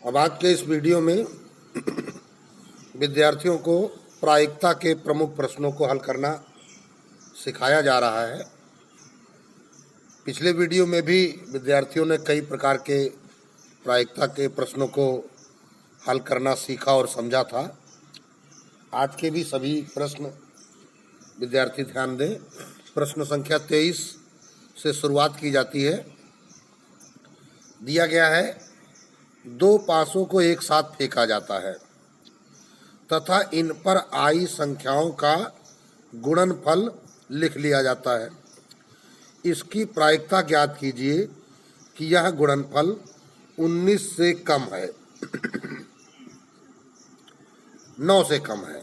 अब आज के इस वीडियो में विद्यार्थियों को प्रायिकता के प्रमुख प्रश्नों को हल करना सिखाया जा रहा है। पिछले वीडियो में भी विद्यार्थियों ने कई प्रकार के प्रायिकता के प्रश्नों को हल करना सीखा और समझा था। आज के भी सभी प्रश्न विद्यार्थी ध्यान दें। प्रश्न संख्या 23 से शुरुआत की जाती है। दिया गया है, दो पासों को एक साथ फेंका जाता है तथा इन पर आई संख्याओं का गुणनफल लिख लिया जाता है। इसकी प्रायिकता ज्ञात कीजिए कि यह गुणनफल 19 से कम है 9 से कम है।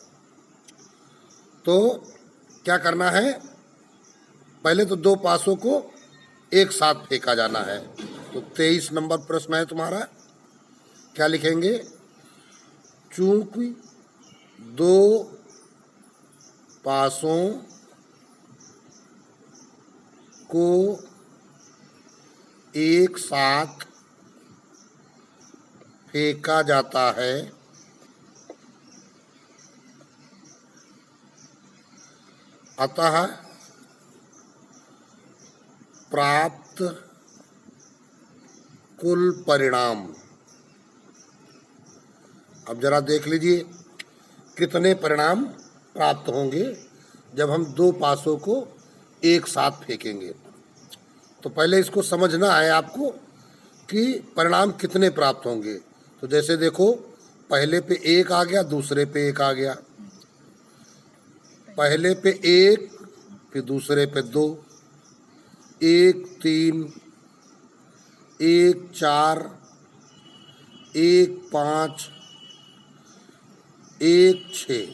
तो क्या करना है, पहले तो दो पासों को एक साथ फेंका जाना है। तो 23 नंबर प्रश्न है तुम्हारा, क्या लिखेंगे? चूंकि दो पासों को एक साथ फेंका जाता है अतः प्राप्त कुल परिणाम, अब जरा देख लीजिए कितने परिणाम प्राप्त होंगे जब हम दो पासों को एक साथ फेंकेंगे। तो पहले इसको समझना है आपको कि परिणाम कितने प्राप्त होंगे। तो जैसे देखो, पहले पे एक आ गया, दूसरे पे एक आ गया, पहले पे एक, फिर दूसरे पे दो, 1 3, 1 4, 1 5, 1 6,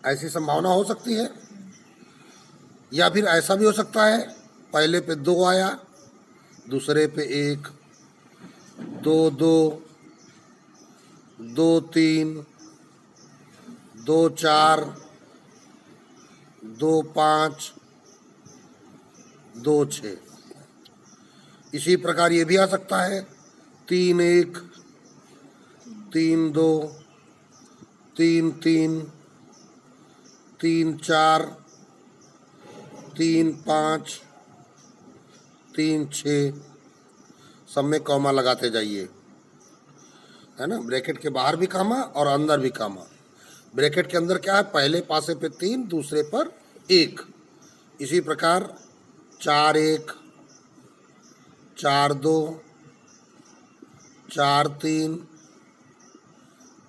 ऐसी संभावना हो सकती है। या फिर ऐसा भी हो सकता है, पहले पे 2 आया, दूसरे पे 1, 2 2, 2 3, 2 4, 2 5, 2 6। इसी प्रकार ये भी आ सकता है, 3 1, 3 2, 3 3, 3 4, 3 5, 3 6। सब में कॉमा लगाते जाइए, है ना। ब्रैकेट के बाहर भी कॉमा और अंदर भी कॉमा। ब्रैकेट के अंदर क्या है, पहले पासे पे 3, दूसरे पर 1। इसी प्रकार 4 1, 4 2, 4 3,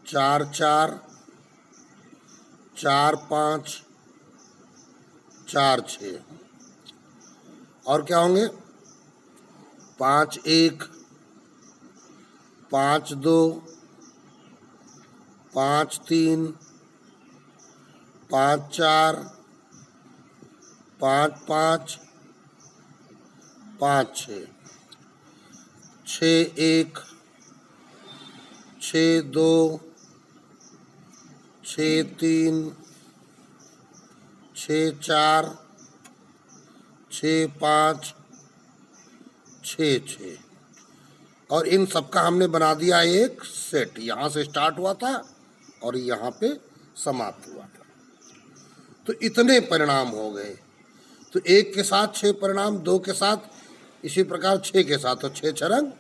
4 4, 4 5, 4 6। और क्या होंगे, 5 1, 5 2, 5 3, 5 4, 5 5, 5 6, 6 1, 6 2, 6 3, 6 4, 6 5, 6 6। और इन सबका हमने बना दिया एक सेट। यहाँ से स्टार्ट हुआ था और यहाँ पे समाप्त हुआ था। तो इतने परिणाम हो गए। तो 1 के साथ 6 परिणाम, 2 के साथ, इसी प्रकार 6 के साथ, तो 6 छरंग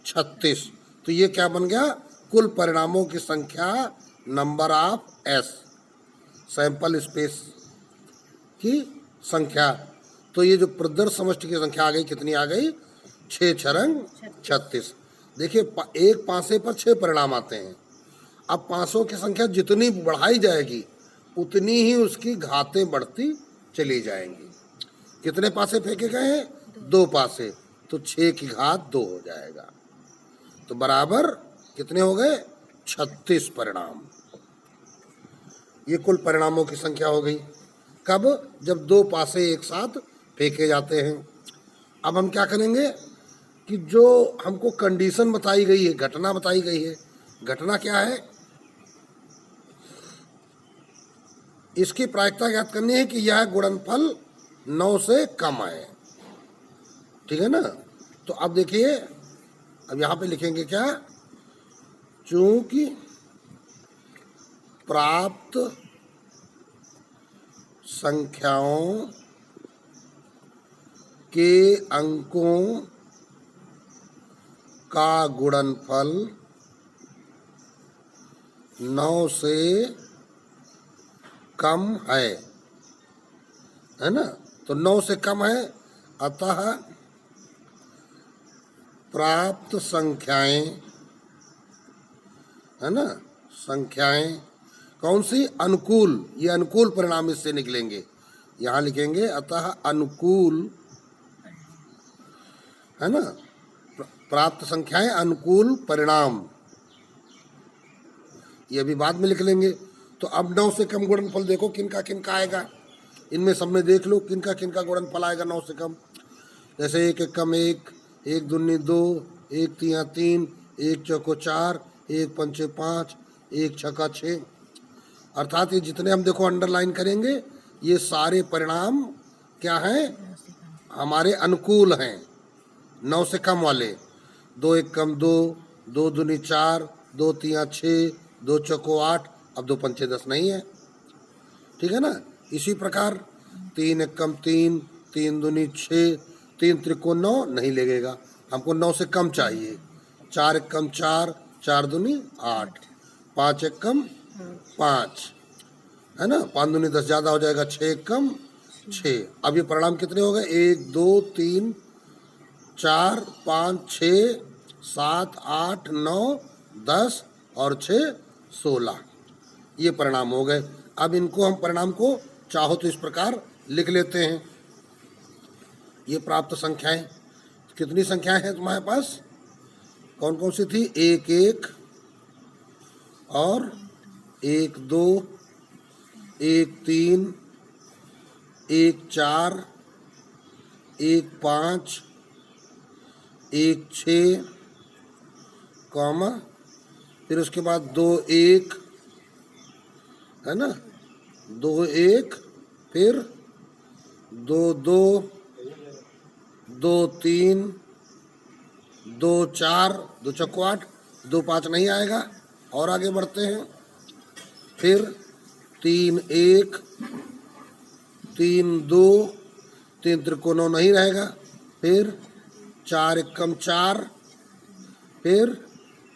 36। तो ये क्या बन गया, कुल परिणामों की संख्या, number of S, sample space की संख्या। तो ये जो प्रदर्श समष्टि की संख्या आ गई, कितनी आ गई, 6 छरंग 36। देखिए, एक पासे पर 6 परिणाम आते हैं। अब पासों की संख्या जितनी बढ़ाई जाएगी उतनी ही उसकी घातें बढ़ती चली जाएंगी। कितने पासे फेंके गए हैं, 2 पासे, तो 6 की घात 2 हो जाएगा। तो बराबर कितने हो गए, 36 परिणाम। ये कुल परिणामों की संख्या हो गई। कब, जब 2 पासे एक साथ फेंके जाते हैं। अब हम क्या करेंगे कि जो हमको कंडीशन बताई गई है, घटना बताई गई है, घटना क्या है, इसकी प्रायिकता ज्ञात करनी है कि यह गुणनफल 9 से कम है। ठीक है ना। तो अब देखिए, अब यहाँ पे लिखेंगे क्या, चूंकि प्राप्त संख्याओं के अंकों का गुणनफल 9 से कम है ना। तो 9 से कम है, अतः प्राप्त संख्याएं, है ना, संख्याएं कौन सी, अनुकूल, ये अनुकूल परिणाम इससे निकलेंगे। यहाँ लिखेंगे अतः अनुकूल, है ना, प्राप्त संख्याएं अनुकूल परिणाम, ये भी बाद में लिख लेंगे। तो अब 9 से कम गुणनफल देखो किनका किनका आएगा, इनमें सब में देख लो किनका किनका गुणनफल आएगा 9 से कम। जैसे 1 एकम 1, 1 दूनी 2, 1 तिया 3, 1 चौको 4, 1 पंचे 5, 1 छक्का 6। अर्थात ये जितने हम देखो अंडरलाइन करेंगे ये सारे परिणाम क्या हैं, हमारे अनुकूल हैं 9 से कम वाले। 2 एकम 2, 2 दूनी 4, 2 तिया 6, 2 चौको 8, अब 2 पंचे 10 नहीं है, ठीक है ना। इसी प्रकार 3 एकम 3, 3 दूनी 6, 3 त्रिकोण 9 नहीं लगेगा, हमको 9 से कम चाहिए। 4 एकम 4, 4 दूनी 8, 5 एकम 5, है ना, 5 दूनी 10 ज़्यादा हो जाएगा, 6 एकम 6। अब ये परिणाम कितने हो गए, 1 2 3 4 5 6 7 8 9 10 और 6 16, ये परिणाम हो गए। अब इनको हम परिणाम को चाहो तो इस प्रकार लिख लेते हैं। ये प्राप्त संख्याएं, कितनी संख्याएं हैं तुम्हारे पास, कौन कौन सी थी, 1 1 और 1 2, 1 3, 1 4, 1 5, 1 6, कॉमा, फिर उसके बाद 2 1, है ना, 2 1, फिर 2 2, 2 3, 2 4, 2 चौको 8, 2 5 नहीं आएगा, और आगे बढ़ते हैं। फिर 3 1, 3 2, 3 त्रिकोणों नहीं रहेगा, फिर 4 एकम 4, फिर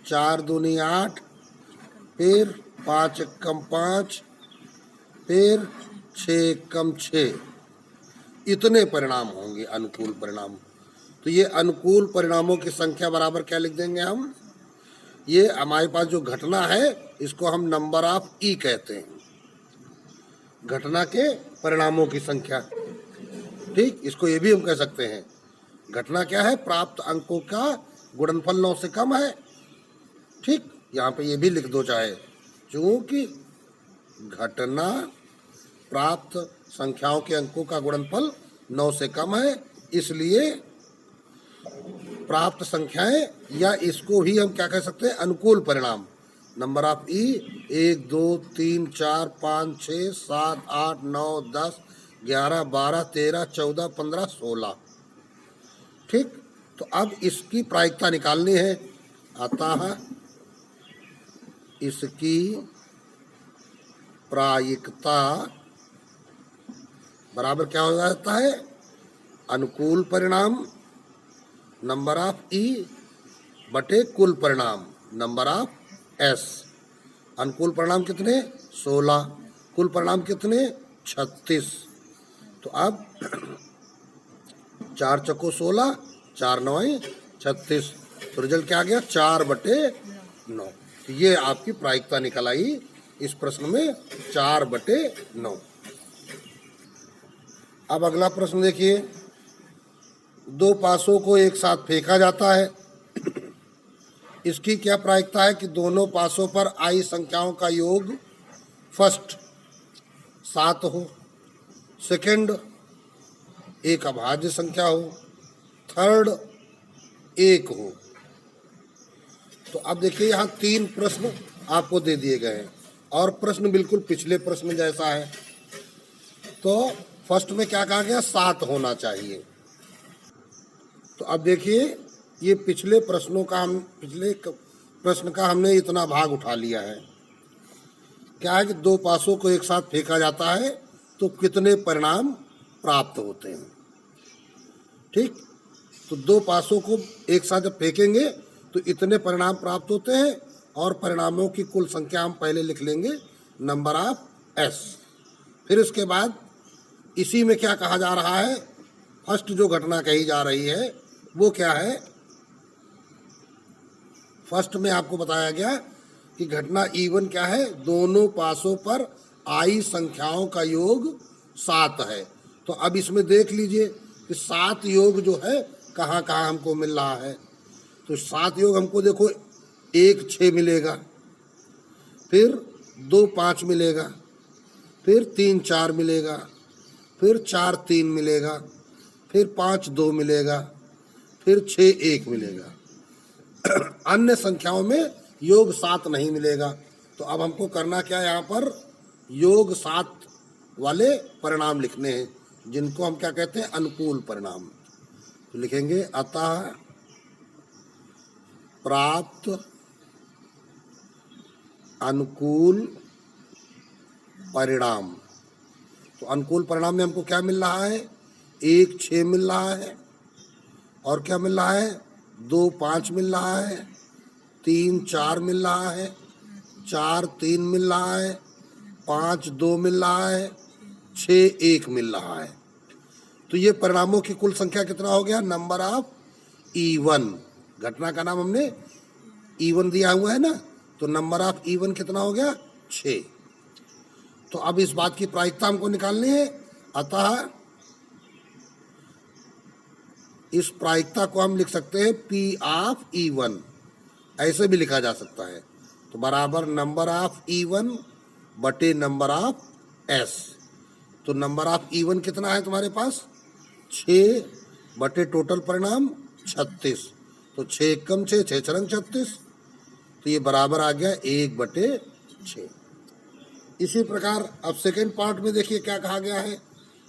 4 दूनी 8, फिर 5 एकम 5, फिर 6 एकम 6, इतने परिणाम होंगे अनुकूल परिणाम। तो ये अनुकूल परिणामों की संख्या बराबर क्या लिख देंगे हम, ये हमारे पास जो घटना है इसको हम नंबर ऑफ ई कहते हैं, घटना के परिणामों की संख्या, ठीक। इसको ये भी हम कह सकते हैं, घटना क्या है, प्राप्त अंकों का गुणनफल 9 से कम है, ठीक। यहाँ पे ये भी लिख दो चाहे, चूंकि घटना प्राप्त संख्याओं के अंकों का गुणनफल 9 से कम है, इसलिए प्राप्त संख्याएं, या इसको ही हम क्या कह सकते हैं, अनुकूल परिणाम, नंबर ऑफ ई 1 2 3 4 5 6 7 8 9 10 11 12 13 14 15 16, ठीक। तो अब इसकी प्रायिकता निकालनी है, अतः इसकी प्रायिकता बराबर क्या हो जाता है, अनुकूल परिणाम नंबर ऑफ ई बटे कुल परिणाम नंबर ऑफ एस। अनुकूल परिणाम कितने, 16, कुल परिणाम कितने, 36। तो अब 4 चौको 16, 4 9 36, तो रिजल्ट क्या आ गया, 4 बटे 9। तो ये आपकी प्रायिकता निकल आई इस प्रश्न में, 4 बटे 9। अब अगला प्रश्न देखिए, 2 पासों को एक साथ फेंका जाता है, इसकी क्या प्रायिकता है कि दोनों पासों पर आई संख्याओं का योग फर्स्ट 7 हो, सेकंड एक अभाज्य संख्या हो, थर्ड 1 हो। तो अब देखिए यहाँ 3 प्रश्न आपको दे दिए गए हैं और प्रश्न बिल्कुल पिछले प्रश्न जैसा है। तो फर्स्ट में क्या कहा गया, 7 होना चाहिए। तो अब देखिए ये पिछले प्रश्न का हमने इतना भाग उठा लिया है। क्या है कि दो पासों को एक साथ फेंका जाता है तो कितने परिणाम प्राप्त होते हैं। ठीक, तो दो पासों को एक साथ जब फेंकेंगे तो इतने परिणाम प्राप्त होते हैं और परिणामों की कुल संख्या हम पहले लिख लेंगे नंबर ऑफ एस। फिर उसके बाद इसी में क्या कहा जा रहा है, फर्स्ट जो घटना कही जा रही है वो क्या है। फर्स्ट में आपको बताया गया कि घटना E1 क्या है, दोनों पासों पर आई संख्याओं का योग 7 है। तो अब इसमें देख लीजिए कि 7 योग जो है कहाँ कहाँ हमको मिल रहा है। तो 7 योग हमको देखो 1 6 मिलेगा, फिर 2 5 मिलेगा, फिर 3 4 मिलेगा, फिर 4 3 मिलेगा, फिर 5 2 मिलेगा, फिर 6 1 मिलेगा। अन्य संख्याओं में योग 7 नहीं मिलेगा। तो अब हमको करना क्या है, यहाँ पर योग 7 वाले परिणाम लिखने हैं जिनको हम क्या कहते हैं, अनुकूल परिणाम। तो लिखेंगे अतः प्राप्त अनुकूल परिणाम। तो अनुकूल परिणाम में हमको क्या मिल रहा है, 1 6 मिल रहा है, और क्या मिल रहा है, 2 5 मिल रहा है, 3 4 मिल रहा है, 4 3 मिल रहा है, 5 2 मिल रहा है, 6 1 मिल रहा है। तो ये परिणामों की कुल संख्या कितना हो गया, नंबर ऑफ E1। घटना का नाम हमने E1 दिया हुआ है ना, तो नंबर ऑफ E1 कितना हो गया, 6। तो अब इस बात की प्रायिकता हमको निकालनी है। अतः इस प्रायिकता को हम लिख सकते हैं P ऑफ E1, ऐसे भी लिखा जा सकता है। तो बराबर नंबर ऑफ E1 बटे नंबर ऑफ S। तो नंबर ऑफ E1 कितना है तुम्हारे पास, 6 बटे टोटल परिणाम 36। तो 6 कम 6 6 छरंग 36। तो ये बराबर आ गया 1 बटे 6। इसी प्रकार अब सेकेंड पार्ट में देखिए क्या कहा गया है।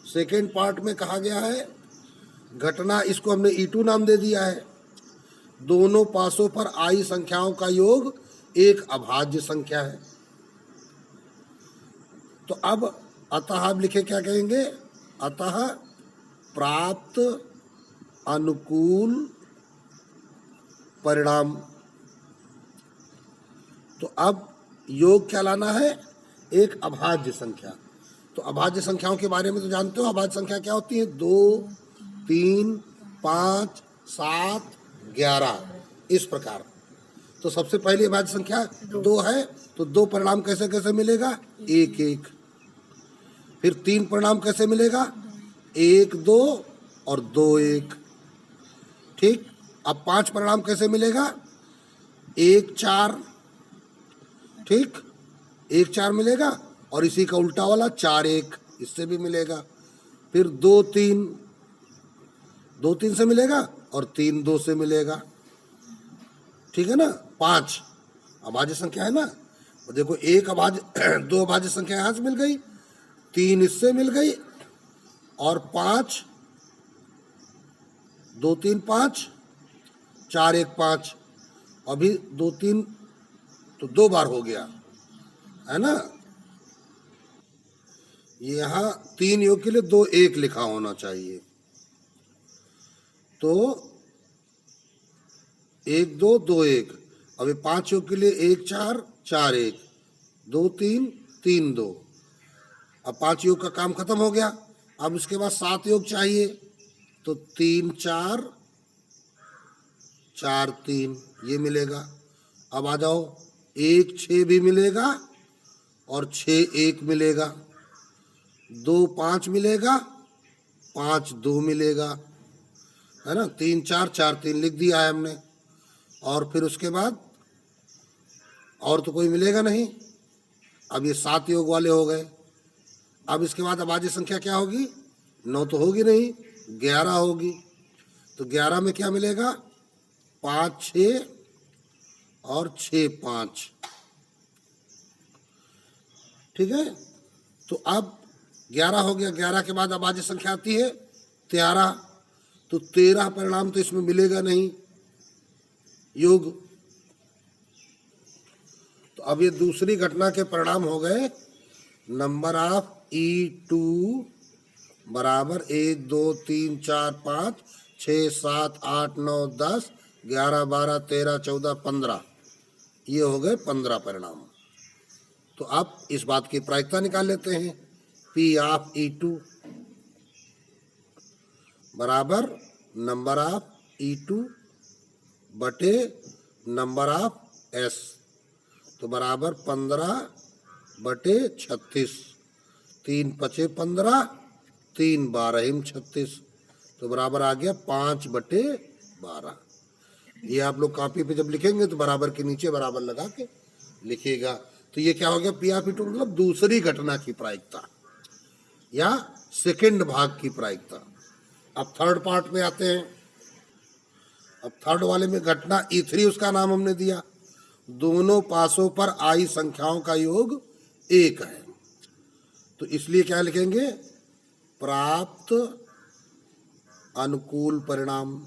सेकेंड पार्ट में कहा गया है घटना, इसको हमने E2 नाम दे दिया है, दोनों पासों पर आई संख्याओं का योग एक अभाज्य संख्या है। तो अब अतः आप लिखे क्या कहेंगे, अतः प्राप्त अनुकूल परिणाम। तो अब योग क्या लाना है, एक अभाज्य संख्या। तो अभाज्य संख्याओं के बारे में तो जानते हो, अभाज्य संख्या क्या होती है, 2 3 5 7 11 इस प्रकार। तो सबसे पहली अभाज्य संख्या 2 है, तो 2 परिणाम कैसे कैसे मिलेगा, 1 1। फिर 3 परिणाम कैसे मिलेगा, 1 2 और 2 1। ठीक, अब 5 परिणाम कैसे मिलेगा, 1 4। ठीक, 1 4 मिलेगा, और इसी का उल्टा वाला 4 1, इससे भी मिलेगा। फिर 2 3, 2 3 से मिलेगा, और 3 2 से मिलेगा। ठीक है ना, 5 अभाज्य संख्या है ना। और देखो 1 अभाज्य 2 अभाज्य संख्या यहाँ से मिल गई, 3 इससे मिल गई, और 5 2 3 5 4 1 5। अभी 2 3 तो 2 बार हो गया है ना। यहाँ 3 योग के लिए 2 1 लिखा होना चाहिए। तो 1 2 2 1। अभी 5 योग के लिए 1 4 4 1 2 3 3 2। अब 5 योग का काम खत्म हो गया। अब इसके बाद 7 योग चाहिए, तो 3 4 4 3 ये मिलेगा। अब आ जाओ, 1 6 भी मिलेगा और 6 1 मिलेगा, 2 5 मिलेगा, 5 2 मिलेगा, है ना। 3 4 4 3 लिख दिया है हमने। और फिर उसके बाद और तो कोई मिलेगा नहीं। अब ये 7 योग वाले हो गए। अब इसके बाद अभाज्य संख्या क्या होगी, 9 तो होगी नहीं, 11 होगी। तो 11 में क्या मिलेगा, 5 6 और 6 5। ठीक है, तो अब 11 हो गया। 11 के बाद अभाज्य संख्या आती है 13। तो 13 परिणाम तो इसमें मिलेगा नहीं, योग। तो अब ये दूसरी घटना के परिणाम हो गए। नंबर ऑफ E2 बराबर 1 2 3 4 5 6 7 8 9 10 11 12 13 14 15, ये हो गए 15 परिणाम। तो आप इस बात की प्रायिकता निकाल लेते हैं। P ऑफ E2 बराबर नंबर ऑफ E2 बटे नंबर ऑफ S, तो बराबर 15 बटे 36, 3 पचे 15, 3 12 36, तो बराबर आ गया 5 बटे 12। ये आप लोग कॉपी पे जब लिखेंगे तो बराबर के नीचे बराबर लगा के लिखिएगा। तो ये क्या हो गया, P ऑफ E2 मतलब दूसरी घटना की प्रायिकता या सेकंड भाग की प्रायिकता। अब थर्ड पार्ट में आते हैं। अब थर्ड वाले में घटना E3 उसका नाम हमने दिया। दोनों पासों पर आई संख्याओं का योग 1 है, तो इसलिए क्या लिखेंगे, प्राप्त अनुकूल परिणाम।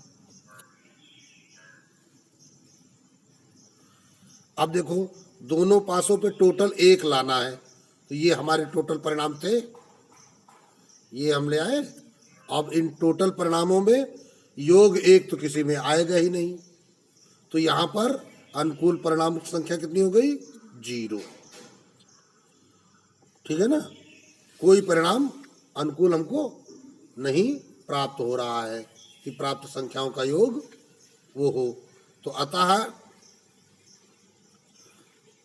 अब देखो दोनों पासों पे टोटल 1 लाना है, तो ये हमारे टोटल परिणाम थे, ये हम ले आए। अब इन टोटल परिणामों में योग 1 तो किसी में आएगा ही नहीं, तो यहां पर अनुकूल परिणाम की संख्या कितनी हो गई, 0। ठीक है ना, कोई परिणाम अनुकूल हमको नहीं प्राप्त हो रहा है कि प्राप्त संख्याओं का योग वो हो। तो अतः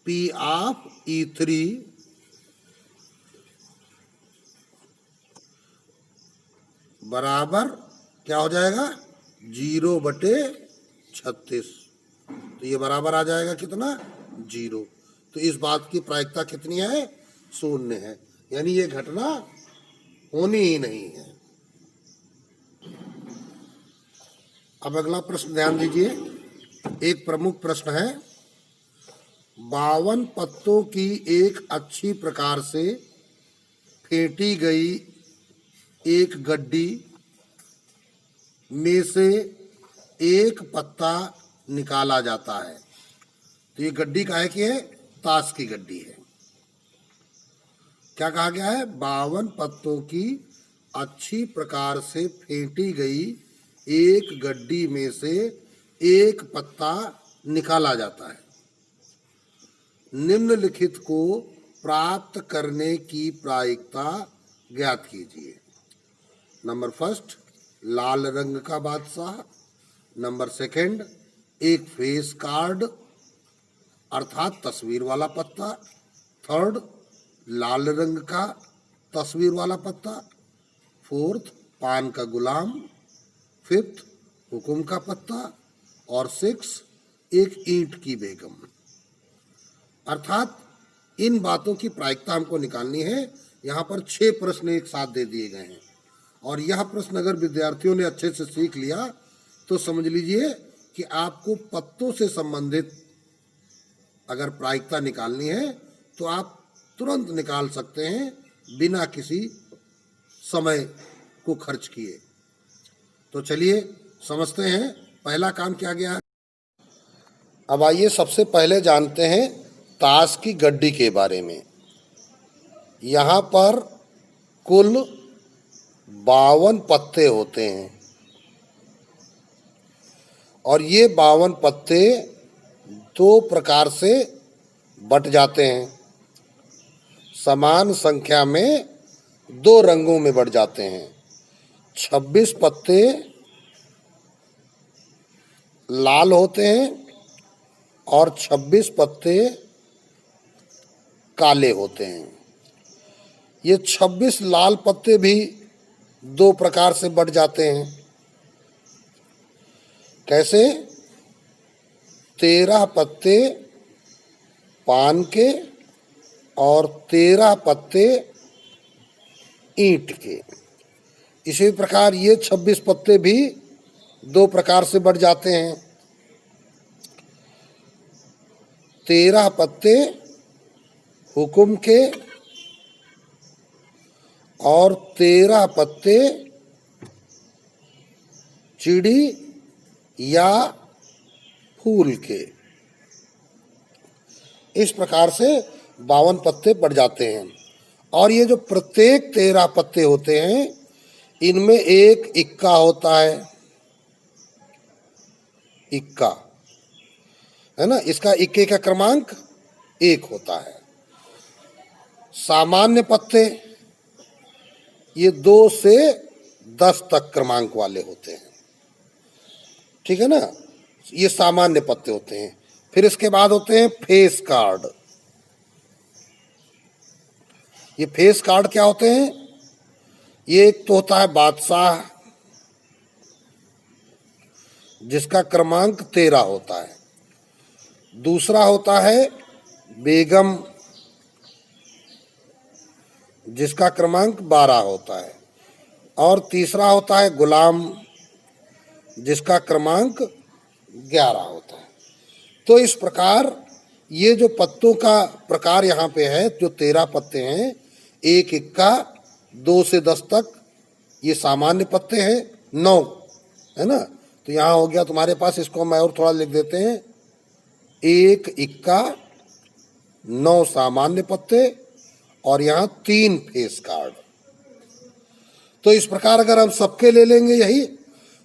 P ऑफ E3 बराबर क्या हो जाएगा, 0 बटे 36, तो ये बराबर आ जाएगा कितना, 0। तो इस बात की प्रायिकता कितनी है, 0 है, यानी ये घटना होनी ही नहीं है। अब अगला प्रश्न ध्यान दीजिए, एक प्रमुख प्रश्न है। 52 पत्तों की एक अच्छी प्रकार से फेंटी गई एक गड्डी में से एक पत्ता निकाला जाता है। तो ये गड्डी काहे की है, ताश की गड्डी है। क्या कहा गया है, 52 पत्तों की अच्छी प्रकार से फेंटी गई एक गड्डी में से एक पत्ता निकाला जाता है। निम्नलिखित को प्राप्त करने की प्रायिकता ज्ञात कीजिए। नंबर फर्स्ट, लाल रंग का बादशाह। नंबर सेकंड, एक फेस कार्ड अर्थात तस्वीर वाला पत्ता। थर्ड, लाल रंग का तस्वीर वाला पत्ता। फोर्थ, पान का गुलाम। फिफ्थ, हुकुम का पत्ता। और सिक्स, एक ईंट की बेगम। अर्थात इन बातों की प्रायिकता हमको निकालनी है। यहाँ पर 6 प्रश्न एक साथ दे दिए गए हैं, और यह प्रश्न अगर विद्यार्थियों ने अच्छे से सीख लिया तो समझ लीजिए कि आपको पत्तों से संबंधित अगर प्रायिकता निकालनी है तो आप तुरंत निकाल सकते हैं बिना किसी समय को खर्च किए। तो चलिए समझते हैं पहला काम क्या गया है। अब आइए सबसे पहले जानते हैं ताश की गड्डी के बारे में। यहाँ पर कुल 52 पत्ते होते हैं, और ये 52 पत्ते 2 प्रकार से बट जाते हैं। समान संख्या में 2 रंगों में बट जाते हैं। 26 पत्ते लाल होते हैं और 26 पत्ते काले होते हैं। ये 26 लाल पत्ते भी 2 प्रकार से बट जाते हैं। कैसे, 13 पत्ते पान के और 13 पत्ते ईंट के। इसी प्रकार ये 26 पत्ते भी 2 प्रकार से बट जाते हैं। 13 पत्ते हुकुम के और 13 पत्ते चिड़ी या फूल के। इस प्रकार से 52 पत्ते पड़ जाते हैं। और ये जो प्रत्येक 13 पत्ते होते हैं इनमें एक इक्का होता है, इक्का है ना, इसका इक्के का क्रमांक 1 होता है। सामान्य पत्ते ये 2 से 10 तक क्रमांक वाले होते हैं, ठीक है ना, ये सामान्य पत्ते होते हैं। फिर इसके बाद होते हैं फेस कार्ड। ये फेस कार्ड क्या होते हैं? ये एक तो होता है बादशाह जिसका क्रमांक 13 होता है, दूसरा होता है बेगम जिसका क्रमांक 12 होता है, और तीसरा होता है गुलाम जिसका क्रमांक 11 होता है। तो इस प्रकार ये जो पत्तों का प्रकार यहाँ पे है, जो 13 पत्ते हैं, एक इक्का, 2 से 10 तक ये सामान्य पत्ते हैं, 9 है ना। तो यहाँ हो गया तुम्हारे पास, इसको हम और थोड़ा लिख देते हैं, एक इक्का, 9 सामान्य पत्ते और यहाँ 3 फेस कार्ड। तो इस प्रकार अगर हम सबके ले लेंगे यही,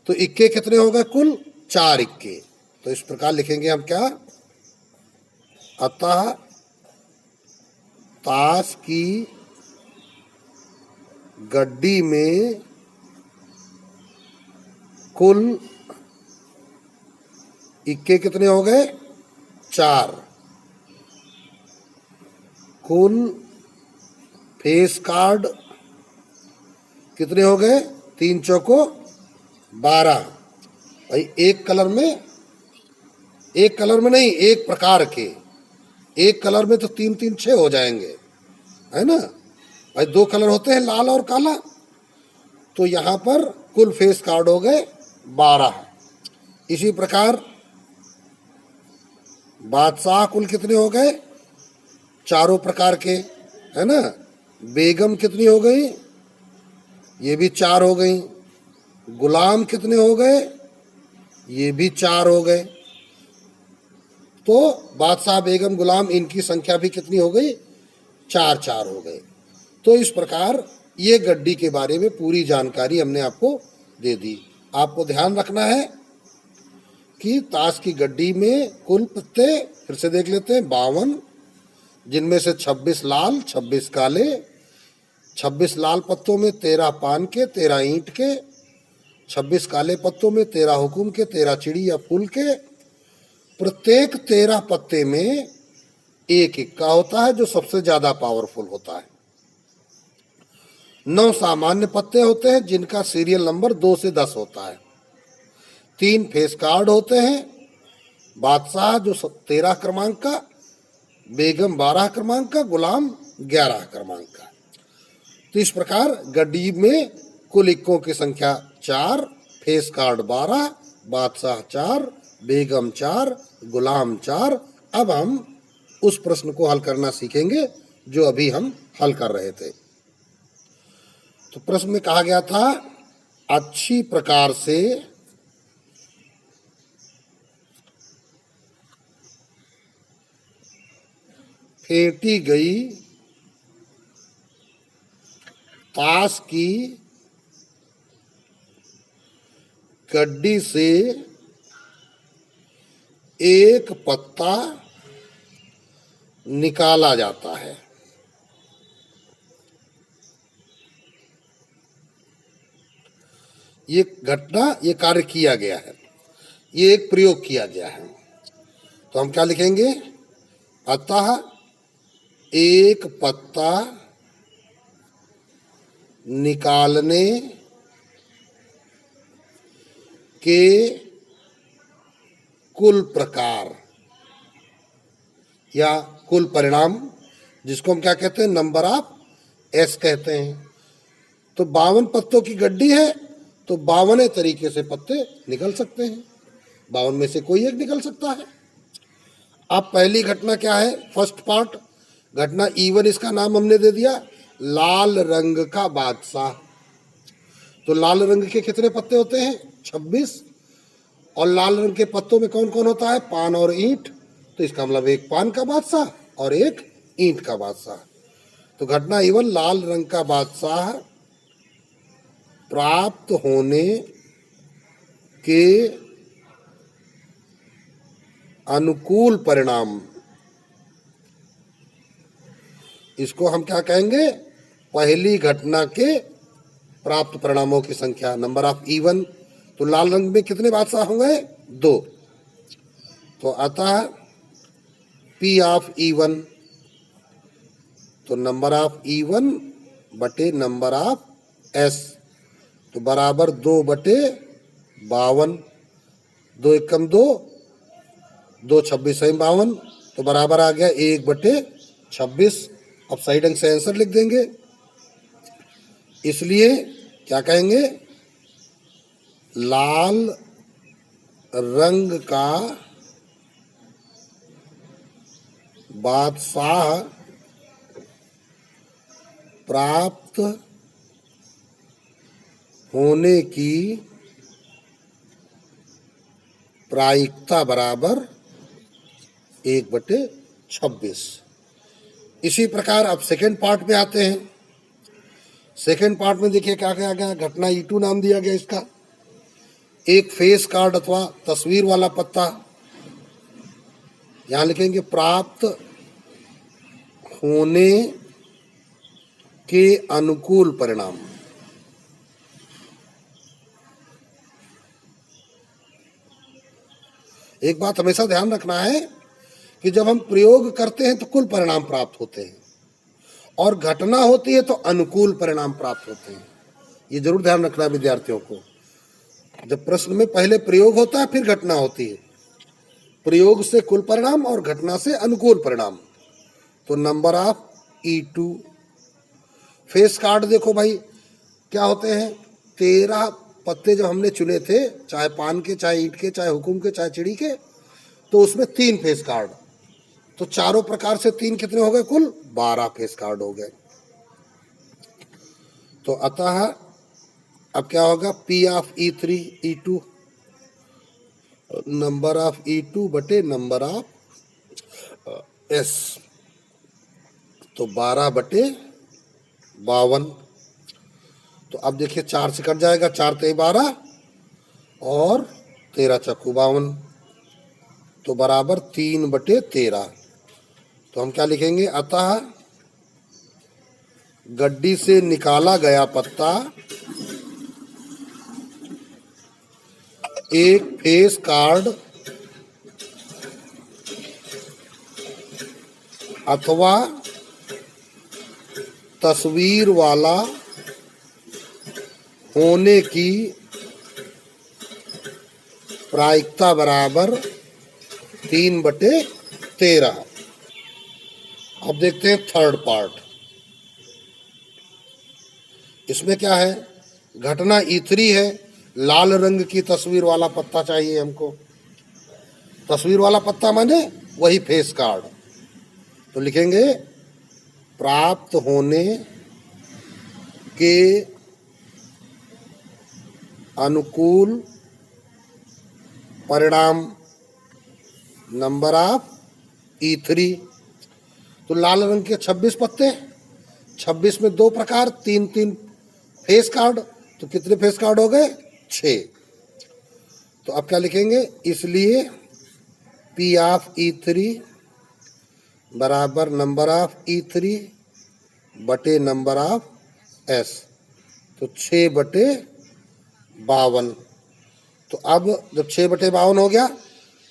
तो इक्के कितने हो गए? कुल 4 इक्के। तो इस प्रकार लिखेंगे हम क्या? अतः ताश की गड्डी में कुल इक्के कितने हो गए? 4। कुल फेस कार्ड कितने हो गए? 3 चौको 12। भाई एक कलर में नहीं, एक प्रकार के, एक कलर में तो 3 3 6 हो जाएंगे, है ना भाई। 2 कलर होते हैं, लाल और काला। तो यहाँ पर कुल फेस कार्ड हो गए 12। इसी प्रकार बादशाह कुल कितने हो गए? 4 प्रकार के, है ना। बेगम कितनी हो गई? ये भी 4 हो गई। गुलाम कितने हो गए? ये भी 4 हो गए। तो बादशाह, बेगम, गुलाम, इनकी संख्या भी कितनी हो गई? 4 4 हो गए। तो इस प्रकार ये गड्डी के बारे में पूरी जानकारी हमने आपको दे दी। आपको ध्यान रखना है कि ताश की गड्डी में कुल पत्ते फिर से देख लेते हैं 52, जिनमें से 26 लाल, 26 काले। 26 लाल पत्तों में 13 पान के, 13 ईंट के। 26 काले पत्तों में 13 हुकुम के, 13 चिड़ी या फूल के। प्रत्येक 13 पत्ते में एक इक्का होता है जो सबसे ज्यादा पावरफुल होता है। 9 सामान्य पत्ते होते हैं जिनका सीरियल नंबर 2 से 10 होता है। 3 फेस कार्ड होते हैं, बादशाह जो 13 क्रमांक का, बेगम 12 क्रमांक का, गुलाम 11 क्रमांक का। तो इस प्रकार गड्डी में कुल इक्कों की संख्या 4, फेस कार्ड 12, बादशाह 4, बेगम 4, गुलाम 4। अब हम उस प्रश्न को हल करना सीखेंगे जो अभी हम हल कर रहे थे। तो प्रश्न में कहा गया था, अच्छी प्रकार से फेंटी गई ताश की गड्डी से एक पत्ता निकाला जाता है। ये घटना, ये कार्य किया गया है, ये एक प्रयोग किया गया है। तो हम क्या लिखेंगे? अतः एक पत्ता निकालने के कुल प्रकार या कुल परिणाम, जिसको हम क्या कहते हैं? नंबर ऑफ एस कहते हैं। तो 52 पत्तों की गड्डी है, तो 52 तरीके से पत्ते निकल सकते हैं, 52 में से कोई एक निकल सकता है। अब पहली घटना क्या है? फर्स्ट पार्ट, घटना E1, इसका नाम हमने दे दिया लाल रंग का बादशाह। तो लाल रंग के कितने पत्ते होते हैं? 26। और लाल रंग के पत्तों में कौन कौन होता है? पान और ईंट। तो इसका मतलब एक पान का बादशाह और एक ईंट का बादशाह। तो घटना इवन लाल रंग का बादशाह प्राप्त होने के अनुकूल परिणाम, इसको हम क्या कहेंगे? पहली घटना के प्राप्त परिणामों की संख्या, नंबर ऑफ इवन। तो लाल रंग में कितने बादशाह होंगे? 2। तो आता है पी ऑफ इवन, तो नंबर ऑफ इवन बटे नंबर ऑफ एस, तो बराबर 2/52। 2 एकम 2, 2 26 52, तो बराबर आ गया 1/26। अब सही ढंग से आंसर लिख देंगे। इसलिए क्या कहेंगे? लाल रंग का बादशाह प्राप्त होने की प्रायिकता बराबर 1/26। इसी प्रकार अब सेकेंड पार्ट में आते हैं। सेकेंड पार्ट में देखिए क्या क्या गया। घटना E2 नाम दिया गया इसका। एक फेस कार्ड अथवा तस्वीर वाला पत्ता, यहां लिखेंगे प्राप्त होने के अनुकूल परिणाम। एक बात हमेशा ध्यान रखना है कि जब हम प्रयोग करते हैं तो कुल परिणाम प्राप्त होते हैं, और घटना होती है तो अनुकूल परिणाम प्राप्त होते हैं। ये जरूर ध्यान रखना है विद्यार्थियों को। जब प्रश्न में पहले प्रयोग होता है फिर घटना होती है। प्रयोग से कुल परिणाम और घटना से अनुकूल परिणाम। तो number of E2। Face card देखो भाई क्या होते हैं? 13 पत्ते जब हमने चुने थे, चाहे पान के, चाहे ईंट के, चाहे हुकुम के, चाहे चिड़ी के, तो उसमें 3 फेस कार्ड। तो चारों प्रकार से 3 कितने हो गए? कुल 12 फेस कार्ड हो गए। तो अतः अब क्या होगा? P of E3 E2, number of E2 बटे नंबर ऑफ S, तो 12/52। तो अब देखिए 4 से कट जाएगा, 4 × 12 और 13 × 52, तो बराबर 3/13। तो हम क्या लिखेंगे? अतः गड्डी से निकाला गया पत्ता एक फेस कार्ड अथवा तस्वीर वाला होने की प्रायिकता बराबर 3/13। अब देखते हैं थर्ड पार्ट। इसमें क्या है? घटना E3 है, लाल रंग की तस्वीर वाला पत्ता चाहिए हमको। तस्वीर वाला पत्ता माने वही फेस कार्ड। तो लिखेंगे प्राप्त होने के अनुकूल परिणाम, नंबर ऑफ E3। तो लाल रंग के 26 पत्ते, 26 में 2 प्रकार, 3-3 फेस कार्ड, तो कितने फेस कार्ड हो गए? 6। तो अब क्या लिखेंगे? इसलिए P ऑफ E3 बराबर नंबर ऑफ E3 बटे नंबर ऑफ S, तो 6/52। तो अब जब 6/52 हो गया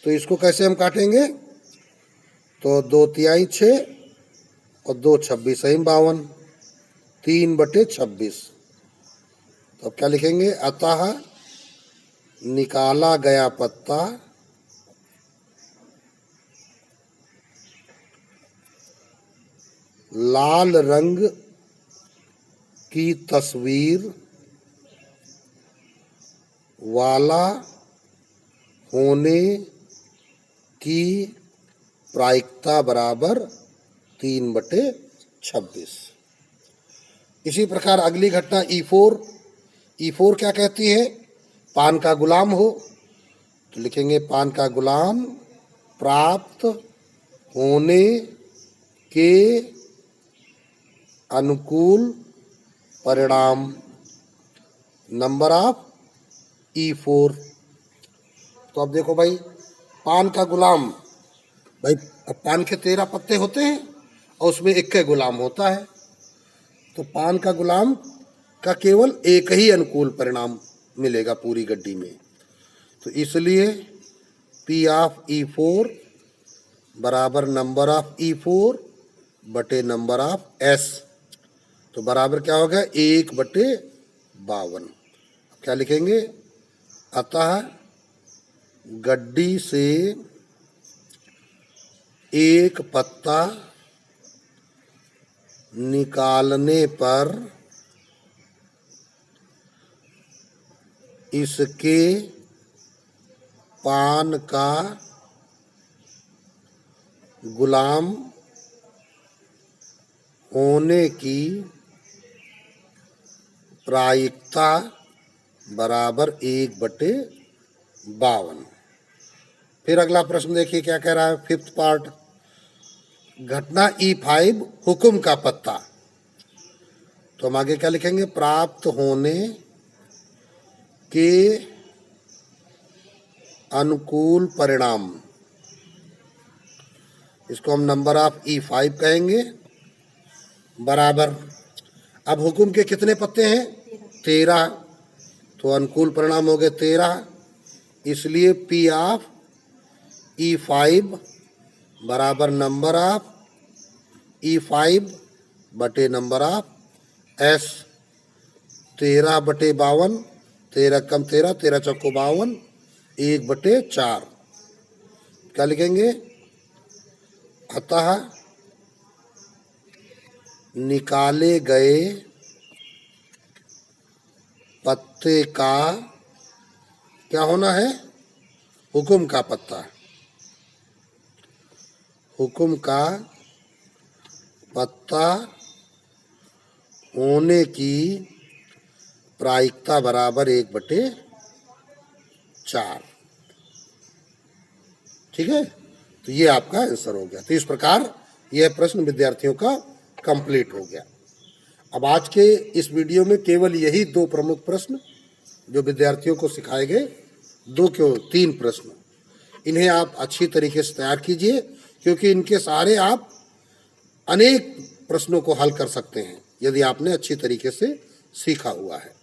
तो इसको कैसे हम काटेंगे? तो 2 तिहाई 6 और 2 26 52, 3/26। तो अब क्या लिखेंगे? अतः निकाला गया पत्ता लाल रंग की तस्वीर वाला होने की प्रायिकता बराबर 3/26। इसी प्रकार अगली घटना E4। E4 क्या कहती है? पान का गुलाम हो, तो लिखेंगे पान का गुलाम प्राप्त होने के अनुकूल परिणाम, नंबर ऑफ E4। तो अब देखो भाई, पान का गुलाम, भाई अब पान के 13 पत्ते होते हैं और उसमें एक का गुलाम होता है, तो पान का गुलाम का केवल एक ही अनुकूल परिणाम मिलेगा पूरी गड्डी में। तो इसलिए P ऑफ E4 बराबर नंबर ऑफ E4 बटे नंबर ऑफ S। तो बराबर क्या होगा, 1/52। क्या लिखेंगे, अतः गड्डी से एक पत्ता निकालने पर इसके पान का गुलाम होने की प्रायिकता बराबर 1/52। फिर अगला प्रश्न देखिए क्या कह रहा है, 5th पार्ट। घटना E5 हुक्म का पत्ता। तो हम आगे क्या लिखेंगे, प्राप्त होने के अनुकूल परिणाम, इसको हम नंबर ऑफ E5 कहेंगे, बराबर, अब हुक्म के कितने पत्ते हैं, 13, तो अनुकूल परिणाम हो गए 13, इसलिए P ऑफ E5 बराबर नंबर ऑफ E5 बटे नंबर ऑफ S। 13/52, 13 कम 13, 13 चौको 52, 1/4। क्या लिखेंगे, अतः निकाले गए पत्ते का क्या होना है, हुक्म का पत्ता, हुक्म का पत्ता होने की प्रायिकता बराबर 1/4। ठीक है, तो ये आपका आंसर हो गया। तो इस प्रकार यह प्रश्न विद्यार्थियों का कंप्लीट हो गया। अब आज के इस वीडियो में केवल यही 2 प्रमुख प्रश्न जो विद्यार्थियों को सिखाए गए, 2 क्यों 3 प्रश्न, इन्हें आप अच्छी तरीके से तैयार कीजिए, क्योंकि इनके सहारे आप अनेक प्रश्नों को हल कर सकते हैं यदि आपने अच्छी तरीके से सीखा हुआ है।